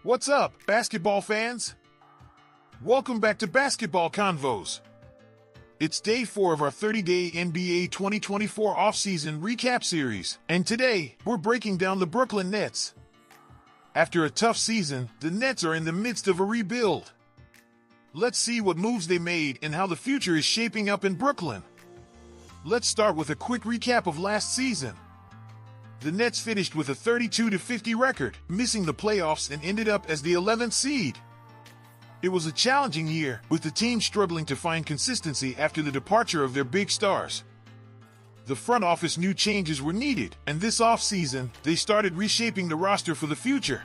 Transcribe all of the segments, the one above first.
What's up, basketball fans? Welcome back to Basketball Convos. It's day 4 of our 30-day NBA 2024 offseason recap series, and today, we're breaking down the Brooklyn Nets. After a tough season, the Nets are in the midst of a rebuild. Let's see what moves they made and how the future is shaping up in Brooklyn. Let's start with a quick recap of last season. The Nets finished with a 32-50 record, missing the playoffs and ended up as the 11th seed. It was a challenging year, with the team struggling to find consistency after the departure of their big stars. The front office knew changes were needed, and this offseason, they started reshaping the roster for the future.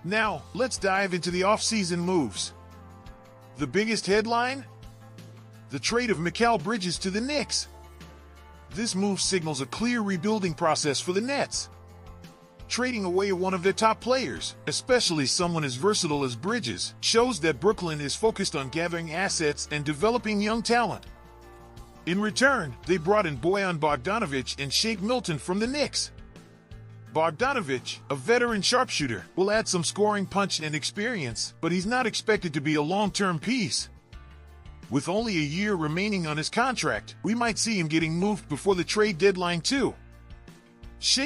Now, let's dive into the offseason moves. The biggest headline? The trade of Mikal Bridges to the Knicks. This move signals a clear rebuilding process for the Nets. Trading away one of their top players, especially someone as versatile as Bridges, shows that Brooklyn is focused on gathering assets and developing young talent. In return, they brought in Bojan Bogdanovic and Milton from the Knicks. Bogdanovic, a veteran sharpshooter, will add some scoring punch and experience, but he's not expected to be a long-term piece. With only a year remaining on his contract, we might see him getting moved before the trade deadline too.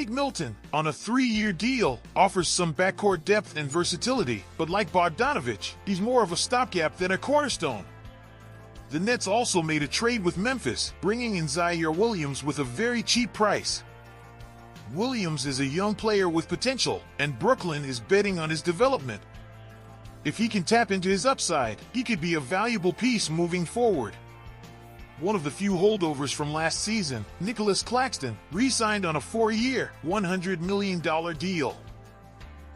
Milton, on a 3-year deal, offers some backcourt depth and versatility, but like Bogdanovic, he's more of a stopgap than a cornerstone. The Nets also made a trade with Memphis, bringing in Ziaire with a very cheap price. Williams is a young player with potential, and Brooklyn is betting on his development. If he can tap into his upside, he could be a valuable piece moving forward. One of the few holdovers from last season, Nicolas Claxton, re-signed on a 4-year, $100 million deal.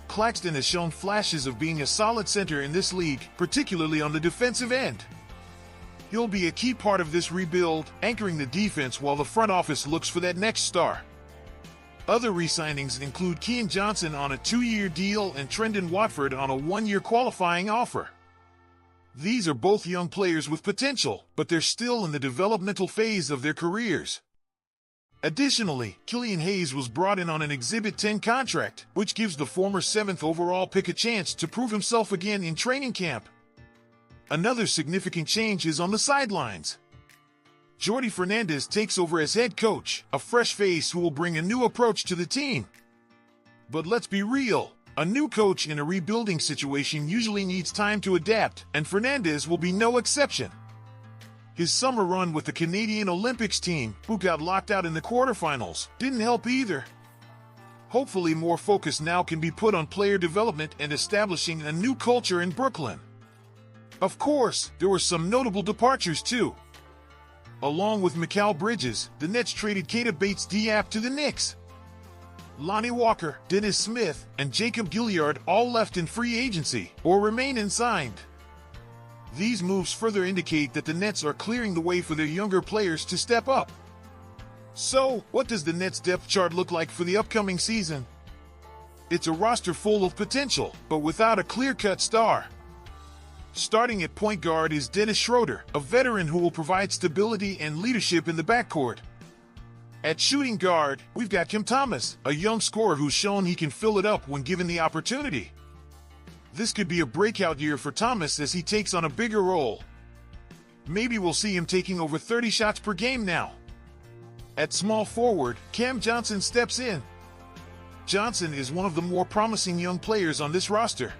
Claxton has shown flashes of being a solid center in this league, particularly on the defensive end. He'll be a key part of this rebuild, anchoring the defense while the front office looks for that next star. Other re-signings include Keon Johnson on a 2-year deal and Trendon Watford on a 1-year qualifying offer. These are both young players with potential, but they're still in the developmental phase of their careers. Additionally, Killian was brought in on an Exhibit 10 contract, which gives the former 7th overall pick a chance to prove himself again in training camp. Another significant change is on the sidelines. Jordi takes over as head coach, a fresh face who will bring a new approach to the team. But let's be real, a new coach in a rebuilding situation usually needs time to adapt, and Fernandez will be no exception. His summer run with the Canadian Olympics team, who got locked out in the quarterfinals, didn't help either. Hopefully more focus now can be put on player development and establishing a new culture in Brooklyn. Of course, there were some notable departures too. Along with Mikal Bridges, the Nets traded Keita Bates-Diop to the Knicks. Lonnie Walker, Dennis Smith, and Jacob Gilyard all left in free agency or remain unsigned. These moves further indicate that the Nets are clearing the way for their younger players to step up. So, what does the Nets depth chart look like for the upcoming season? It's a roster full of potential, but without a clear-cut star. Starting at point guard is Dennis Schroder, a veteran who will provide stability and leadership in the backcourt. At shooting guard, we've got Cam Thomas, a young scorer who's shown he can fill it up when given the opportunity. This could be a breakout year for Thomas as he takes on a bigger role. Maybe we'll see him taking over 30 shots per game now. At small forward, Cam Johnson steps in. Johnson is one of the more promising young players on this roster.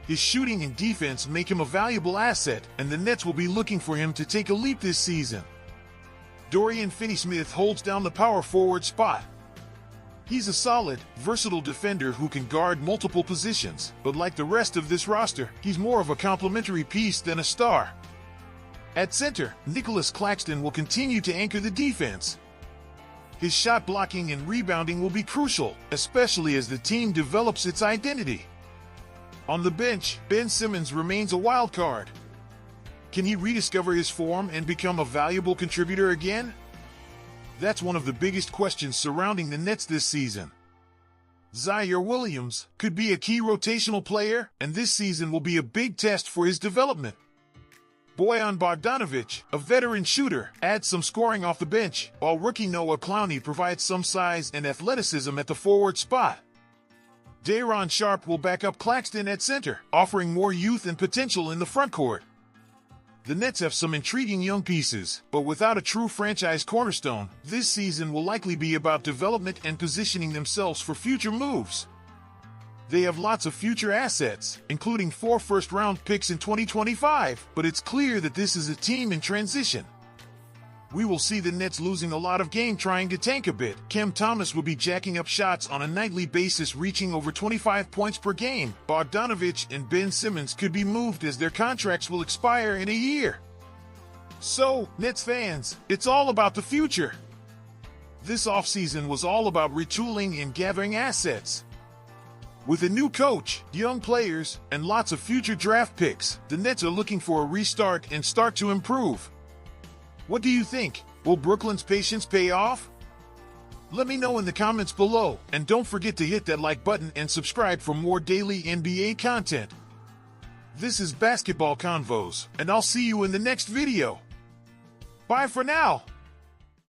His shooting and defense make him a valuable asset, and the Nets will be looking for him to take a leap this season. Dorian Finney-Smith holds down the power forward spot. He's a solid, versatile defender who can guard multiple positions, but like the rest of this roster, he's more of a complementary piece than a star. At center, Nicolas Claxton will continue to anchor the defense. His shot blocking and rebounding will be crucial, especially as the team develops its identity. On the bench, Ben Simmons remains a wild card. Can he rediscover his form and become a valuable contributor again? That's one of the biggest questions surrounding the Nets this season. Ziaire could be a key rotational player, and this season will be a big test for his development. Bojan Bogdanovic, a veteran shooter, adds some scoring off the bench, while rookie Clowney provides some size and athleticism at the forward spot. Sharpe will back up Claxton at center, offering more youth and potential in the front court. The Nets have some intriguing young pieces, but without a true franchise cornerstone, this season will likely be about development and positioning themselves for future moves. They have lots of future assets, including 4 first-round picks in 2025, but it's clear that this is a team in transition. We will see the Nets losing a lot of game trying to tank a bit. Cam Thomas will be jacking up shots on a nightly basis, reaching over 25 points per game. Bogdanovic and Ben Simmons could be moved as their contracts will expire in a year. So, Nets fans, it's all about the future. This offseason was all about retooling and gathering assets. With a new coach, young players, and lots of future draft picks, the Nets are looking for a restart and start to improve. What do you think? Will Brooklyn's patience pay off? Let me know in the comments below, and don't forget to hit that like button and subscribe for more daily NBA content. This is Basketball Convos, and I'll see you in the next video. Bye for now.